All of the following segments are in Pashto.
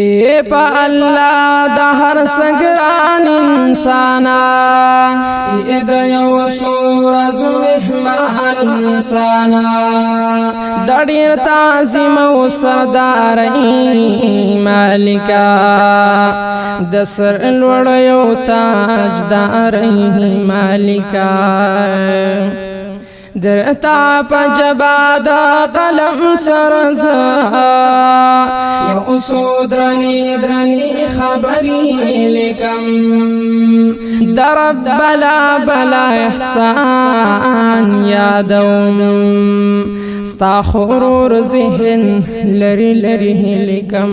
اے پا اللہ دا harsa gran insana اے دا یو سورز مہمان انسانا دا ډیر تعظیم و سردارئی مالکا دا سر لوڑ یو تاجدارئی مالکا درتا پا جبا دا قلم سرزا یو سو درنی خبری لکم درب بلا احسان یادوم ستا خرور ذہن لری لکم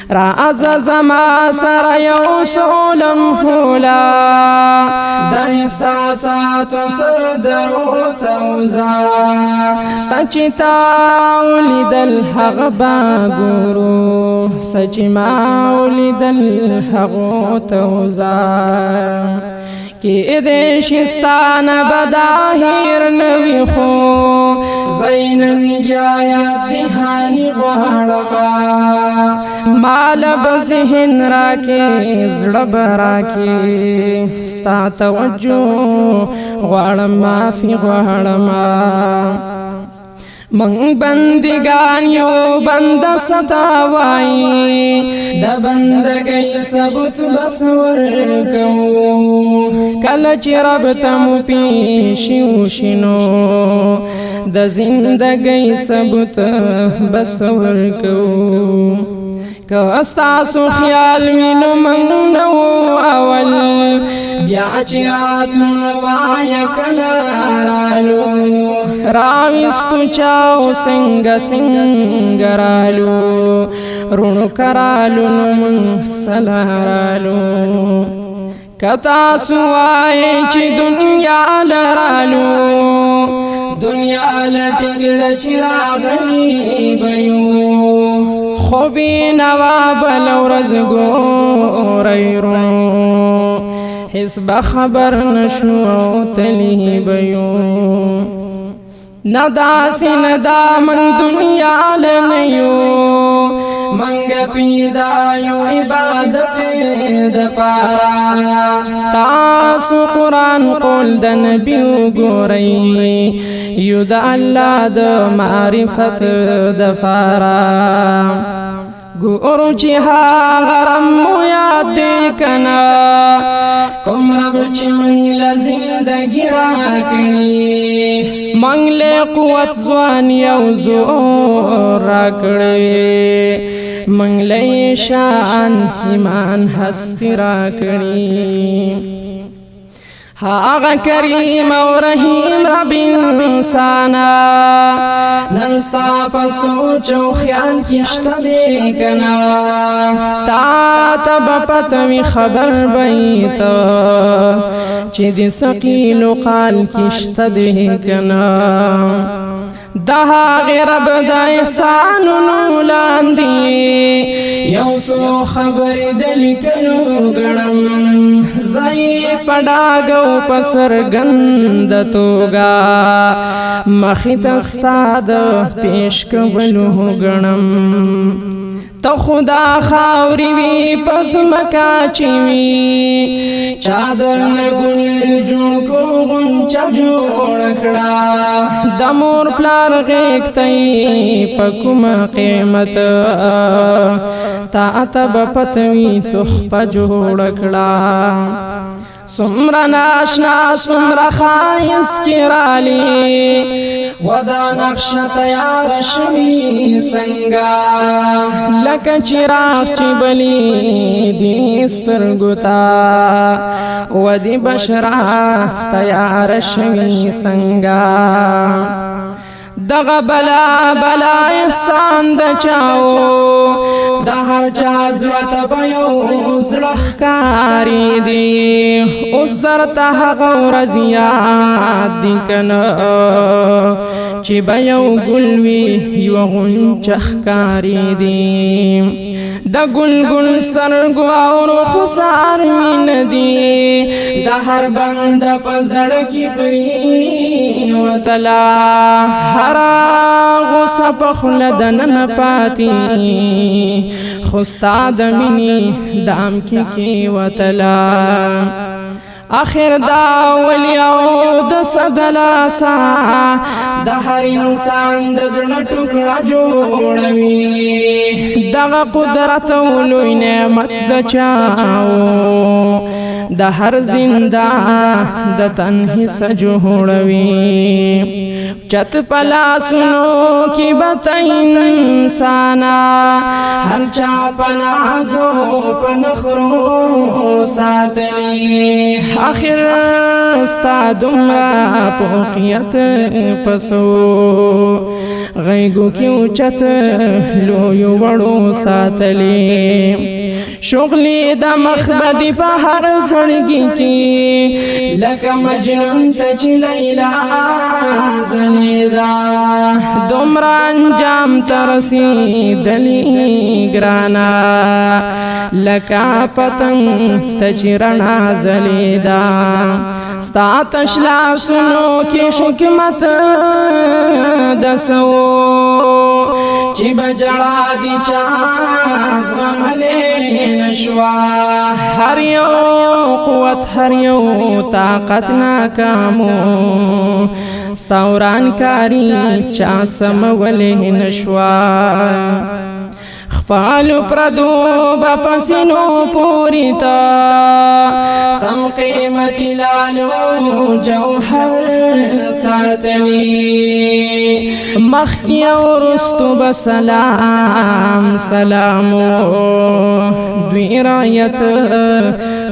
راز زما سر یو سولم حولا دا احساسات سر درو توزا سچی تاولی دل حق باگورو سچی ماولی دل حق توزا کی دیشستان بداہیر نوی خو زینن گیایت دیہانی غوارما مال بذہن راکے زڑب راکے ستا توجہ غوارما فی غوارما من بندگان یو بند ستاوائی دا بندگی ثبت بسور کو کلچ رب تمو پیشیو شنو دا زندگی ثبت بسور کو استاسو خیال مینو منو اول بیا چرات لنوایا کلارالو راوستو چاو سنگ رالو رونو کرالو نمون سلارالو کتا سوائے چی دنیا لرالو دنیا لٹگل چراغنی بیو خوبی نواب لورز گو ریرو حس بخبر نشو تلی بیو ندا سی ندا من دنیا لنیو منگ پیدایو عبادت دپارا تاسو قرآن قول دا نبیو گو رئی یو دا اللہ دا معرفت دفارا گورو چی ها غرم مو یاد دیکنا کم رب چی منگل زندگی راکڑی منگل قوت زوانی او زور راکڑی منگل شان ایمان ہستی راکڑی آغا کریم و رحیم رب انسانا ننستا پسوچ و خیال کشتا دیکنا تا تب پتوی خبر بیتا چی دی سقیل و قال کشتا دیکنا دہا غرب دا احسان نولاندی یو سو خبر دل کنو گڑم زی پڑاگو پسر گند توگا مخیت استاد پیش کبلو گڑم تو خدا خاوری وی پس مکاچی وی چادر نگل جون کو غنچا جوڑکڑا دمور پلار غیق تی پکم قیمت تا تب پتوی تخپا جوڑکڑا سمرا ناشنا سمرا خائص کرالی ودا نقش تیار شوی سنگا لکا چراغ چی بلی دیستر گتا ودی بشرا تیار شوی سنگا دغ بلا احسان دا چاو دا ہر چا زرط بیو زرخ کاری دی اس در تحق و رضیات دی کنا چی بیو گلوی یو غنچخ کاری دی دا گل سترگو اور خسار من دی دا ہر بند پزڑکی پری و تلا ہرا غصہ پخلدن نپاتی خستا د مینې دام کې وتلا آخر دا ولی او د سبلاسا د هر انسان د زړه ټوکړه جوړوي دغه قدرت او لوی نعمت د چاو د هر زنده د تن حصہ جوړوي چت پلاسونو کی بت انسانا هر چا پنازو پنخرو ساتلی آخر ستا دمرا پوقیت پسو غیگو کیو چت لویو وڑو ساتلی شغلی دا مخبدی پا ہر زڑگی کی لکا مجنون تچ لیلا زلیدا دمرا انجام ترسی دلی گرانا لکا پتنگ تچ رنا زلیدا ستا تشلا سنو کی حکمت دسو چی بجڑا دی چاز غملے نشوا ہر یو قوت ہر یو طاقت ناکامو ستاوران کاری چا سمولے نشوا خپالو پردو بپسینو پوری تا سم قیمتی لالو جوہر ساتلی مخی اور رستو بسلام سلامو دوی رایت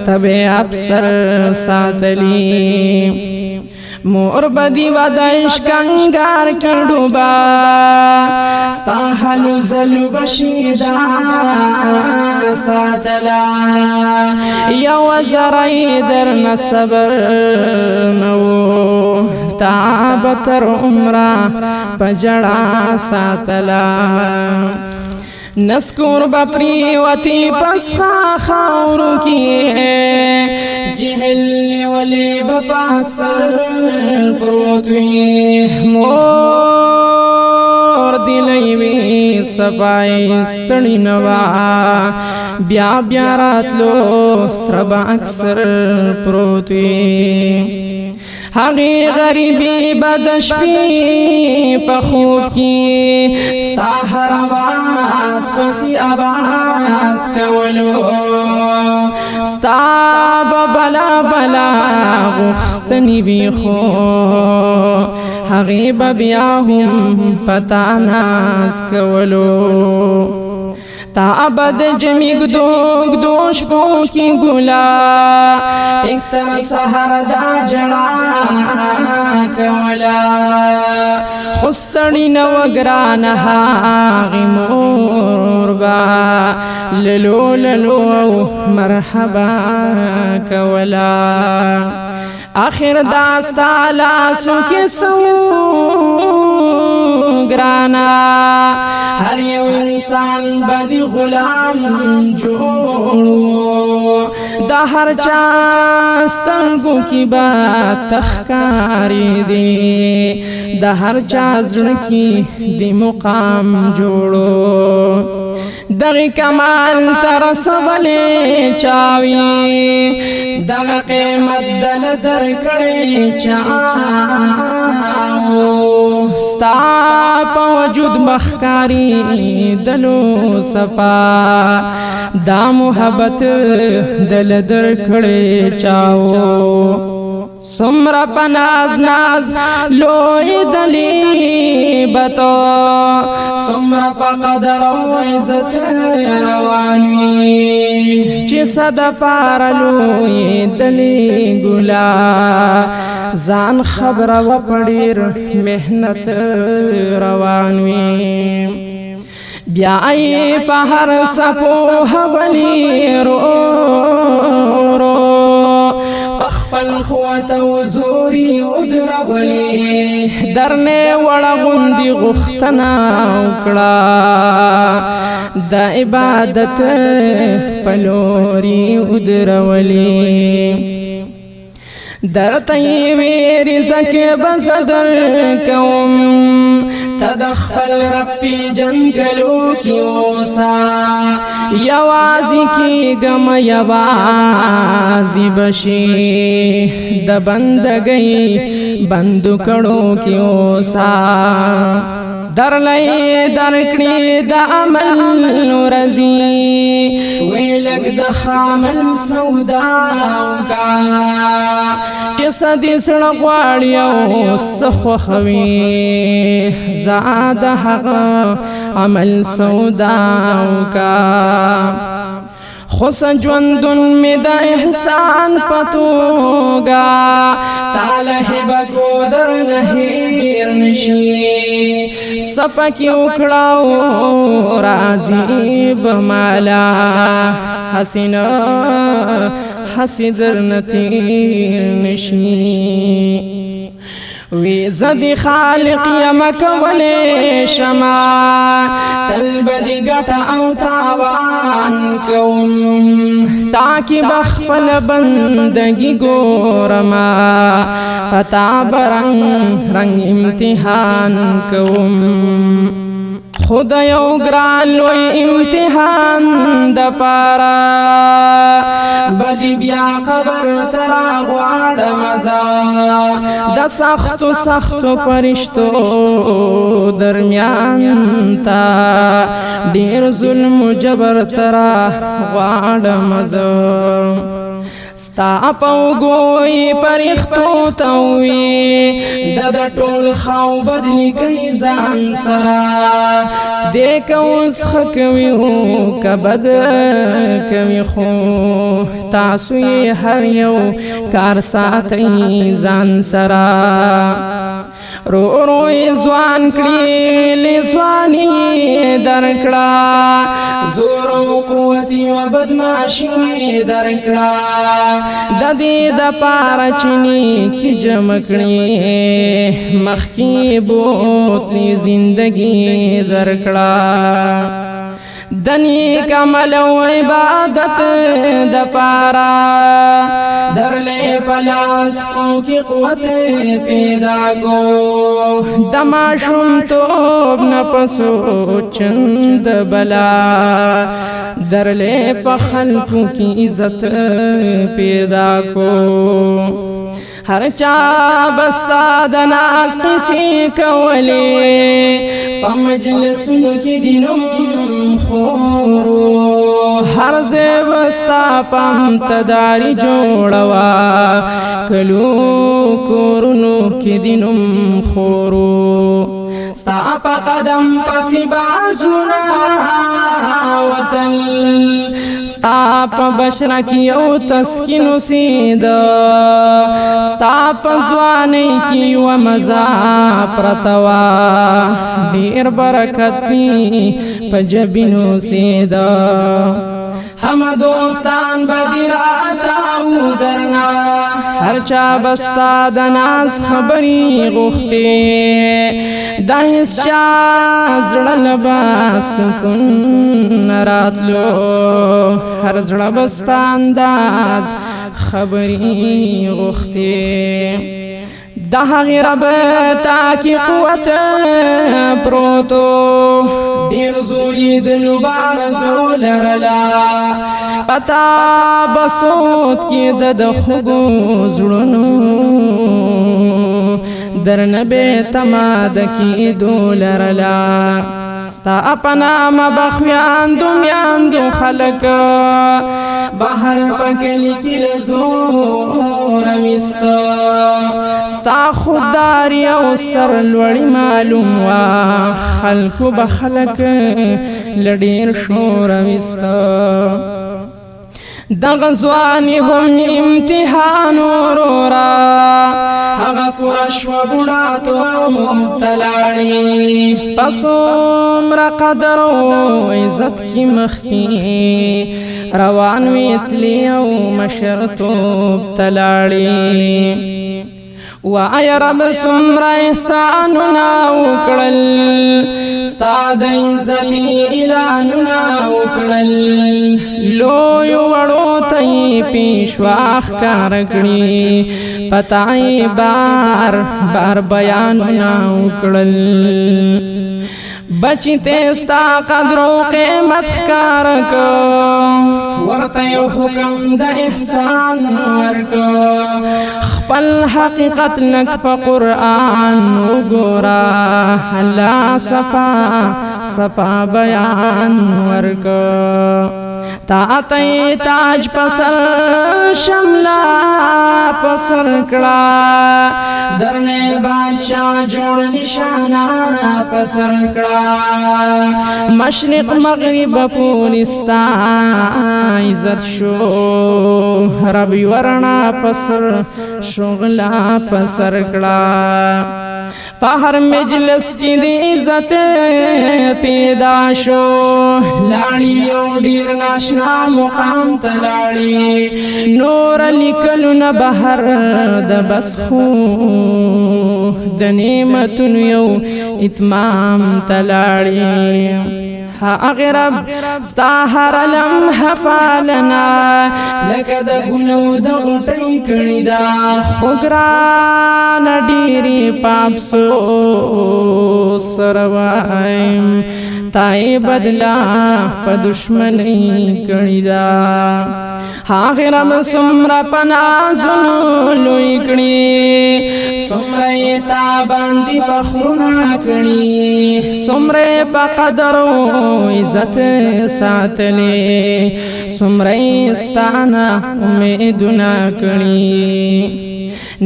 تب افسر ساتلی مور بدی و دشکنگار کڑوبا ستا حلو زلو بشیدا ساتلا یو زرائی در نصبر نو تابتر عمرہ پجڑا ساتلا نسکور بپریوتی پسخا خاورو کی جہل ولی بپاستر پروتوی مور دلیوی سپائی ستڑی نوا بیا بیا راتلو سربا اکثر پروتوی ہاگی غریبی بدشپی پخوب کی ستا ہر آواز پسی آواز کولو ستا بلا بلا غختنی بیخو ہاگی ببیاہم پتا ناز کولو تا ابد جمیگ دوگ دوش پو کی گلا ایک تر سہر دا جڑا کولا خستڑی نوگران ہاغی موربا للو للو مرحبا کولا آخر داستا لاسو کی سو گرانا ہر یو انسان بدی غلام جوڑو دا ہر چاستنگو کی بات تخکاری دی دا ہر چازن کی دی مقام جوڑو دغی کمال ترسولے چاوی دغی قیمت دل در کڑے چاو ستا پا وجود مخکاری دلو سپا دا محبت دل در کڑے چاو سمرا پناز ناز لوی دلی بتو سمرا پا قدر و عزت روانوی چی صد پارا لوی دلی گلا زان خبر و پڑیر محنت روانوی بیائی پا ہر سپو حولی رو رو خپل قوت او زوري ودرولي درنه وړه غوندي غختنا وکړه د عبادت پلوري ودرولي درته وی رزق بزدر کوم تدخل رب پی جنگلو کی اوسا یوازی کی گم یوازی بشی د بندگی بندو کڑو کی اوسا در لئی درکڑی دا عمل رزی ویلک دا خامل سوداو کا چسا دی سڑک واڑیو سخو خوی زاد حق عمل سوداو کا خوص جوندن میں دا احسان پتوگا تالہ بکو در نہیر نشی سپکی اکڑاو رازی بمالا حسین حسی در نتیر نشی وی زدی خالق یمک ولی شما تلبدی گٹا او تاوان کون تاکی بخفل بندگی گورما فتا برنگ رنگ امتحان کون خدا یو گران لوی امتحان دا پارا بدی بیا قبر ترا غوار مزا دا سختو سختو پرشتو درمیان تا دیر ظلم جبر ترا غوار مزا ستا پاو گوئی پرختو تاوی دا ٹول خاو بدلی کئی زان سرا دیکھا اس خکوی ہو کبد کوی خو تاسوی ہر یو کار ساتی زان سرا رو روی زوان کڑی لی زوانی درکڑا زور و قوتی و بدماشی درکڑا ددی دا پارا چنی کی جمکڑی مخی بوتلی زندگی درکڑا دنی کمل و عبادت دا پارا در لے پلاس کی قوت پیدا کو دماشم توب نپسو چند بلا در لے پخلقوں کی عزت پیدا کو ہر چا بستا دناس کسی کولی پا مجلسوں کی دنم خورو ہر زیبستا پام تداری جوڑوا کلو کورنو کی دنم خورو ستا پا قدم پسی بازونا وطن ستا پا بشرا کی او تسکینو سیدا ستا پا زوانی کی و مزا پرتوا دیر برکت نی پا جبینو سیدا ہم دوستان بدیراتا درنا ہر چا بستا دناز خبری غختی دہس چا زڑل با سکن راتلو ہر زڑ بستا انداز خبری غختی دہا غرب تاکی قوت پروتو دیر زوری دلو بارزو لرلا پتا بسوت کی دد خوگو زڑنو در نبی تماد کی دو لرلا ستا اپنا مبخویان دمیان دو خلق بہر پکلی کی لزور وستا ستا خودداری او سر لوڑی معلوم وا خلق بخلق لڑیر شور وستا دغزوانی هم امتحان ورورا هغا پرش و بڑاتو مبتلاڑی پسوم را قدر و عزت کی مخی روان ویتلی او مشرتو بتلاڑی و ای رب سمر احساننا وکڑل ستاد عزتی الاننا وکڑل لوی وڑو تی پیش پیشواخ کار کړي پتاي بار بار بیانونه وکړل بچی تیستا قدر و قیمت ښکار کو ورته یو حکم د احسان ورکو خپل حقیقت لک په قرآن وګورا الله صفا صفا بیان ورکو تا تی تاج پسر شملا پسر کړه درنه بادشاہ جوړ نشانه پسر کړه مشرق مغرب پورستا عزت شو ربی ورنا پسر شغلا پسر کړه په هر مجلس کې د عزت پیدا شو لاړی او ډیر ناشنا مقام ته لاړی نور لیکلو نه بهر د بس خو د نعمتونو یو اتمام ته لاړی هغه رب ستا هر لمحه فالنا لکه د ګلو د غوټۍ کړي دا خو ګران ډېرې پاپ سره وایم تای بدلا په دشمنۍ کړي دا هغه رب څومره په نازونو لوی کړي څومره یې تا باندې فخرونه کړي څومره په قدر او عزت ساتلې څومره یې ستانه امیدونه کړي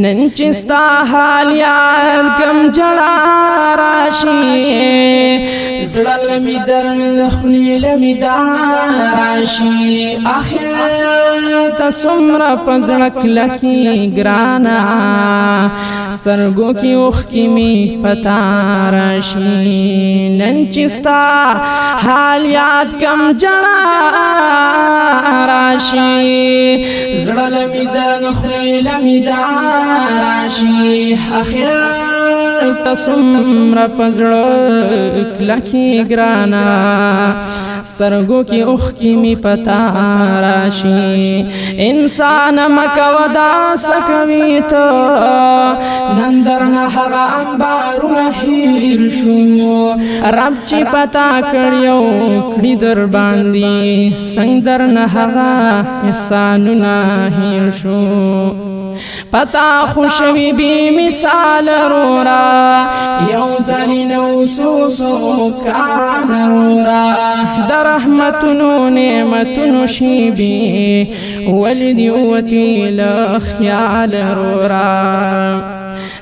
نن چې ستا حال یاد کم جلا راشي زړه لمې درد خولې لمې راشي آخر ته څومره په زړه کلکې ګرانه سترګو کې اوښکې مې پتا راشي نن چې ستا حال یاد کم جلا راشي زړه لمې درد خولې لمې راشي آخر ته څومره په زړه کلکې ګرانه سترګو کې اوښکې مې پتا راشي انسان مکوه داسه کوي ته نن درنه هغه انبارونه هېر شو رب چې پتا کړیو کړي در باندې څنګه درنه هغه احسانونه هېر شو پتا خوشوي بی مثال رورا یو ځلې نو سوسو کان رورا د رحمتونو نعمتونو شیبي ولدي وتي له خیال رورا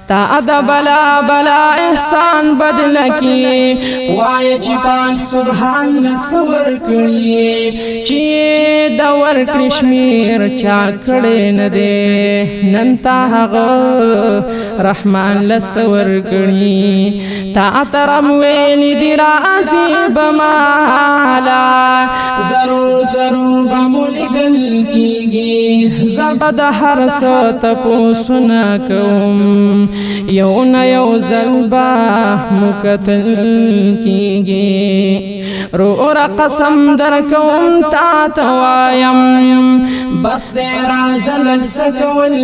تا د بلا بلا احسان بدل کی وای چې پاک سبحان لسور کړي چې د ورکړې شمیر چا کړي نه دی نن تا هغه رحمان لسور کړي تا ترم ویل دی راځي بمالا ضرور ضرور بمولیدل کیږي زبد هر څه تپوسونه کوم یو نه یو ځلبا مکتل کیږي رو قسم در کوم تا توایم بس دې رازل سکول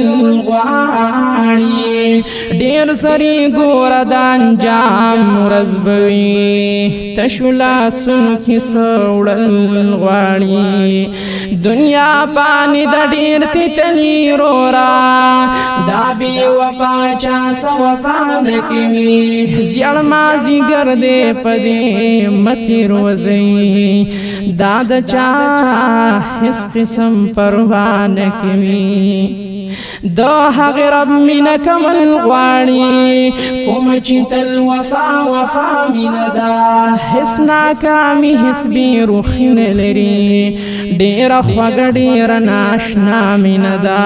غواړي ډیر سری ګور دان جام رزبوي تشولا سن کی سوړل غواړي دنیا پانی د ډیر تلی رورا دا بي وفا چا سوفان کوي زیړ مازی ګرځې پدې متي روزي دا د چا هیڅ قسم پروا نه کوي دا هغه رب مینا کمل غواړي کوم چې تل وفا وفا مینا دا هیڅ ناکامي هیڅ بیروخي نه لري ډېره خوږه ډېره ناشنا مینا دا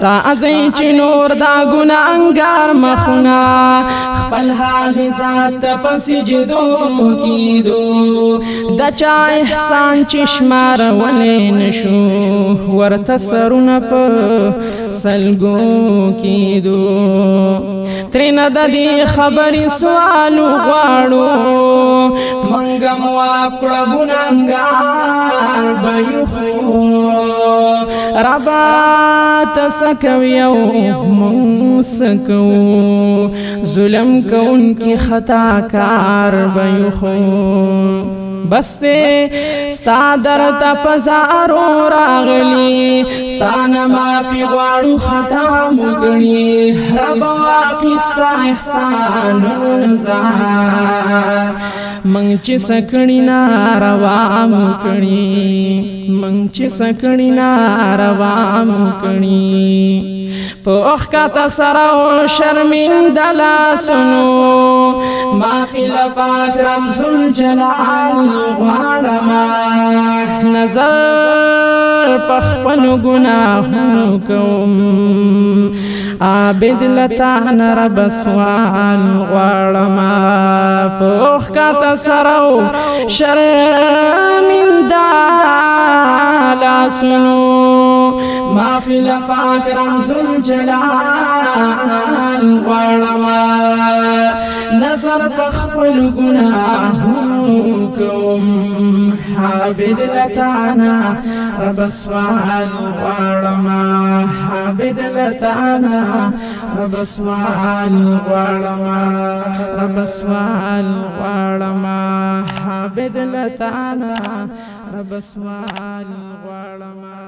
راځي چې نور دا ګناهګار مخونه خپل حال ذات په سجدو کېدو د چا احسان چې شمارولې نشو ورته سرونه په سلګو کېدو ترېنه د دې خبرې سوال غواړو منګه مواب کړه ګناهګار به یو رب ربا تسکوی او منسکو ظلم کون کی خطا کار بیخو بستے ستا در تا پزارو راغلی ستانا معافی غواړو خطا مگنی رب واقستا احسان نزار منگ چی سکنی ناروا مکنی منگ چی سکنی ناروا مکنی پوخ کا تسرو شرمندلا سنو ما خلاف اکرم ذوالجلال غواړما نظر پخپلو گناهونو کوم عابد لتان رب سوال غواړما پوخ کا تسرو شرمندلا سنو ما فی الفاکرم ذوالجلال غواړما نظر پخپل گناهونو کوم عابد لتانا رب سوال غواړما عابد لتانا رب سوال غواړما رب سوال غواړما عابد لتانا رب سوال غواړما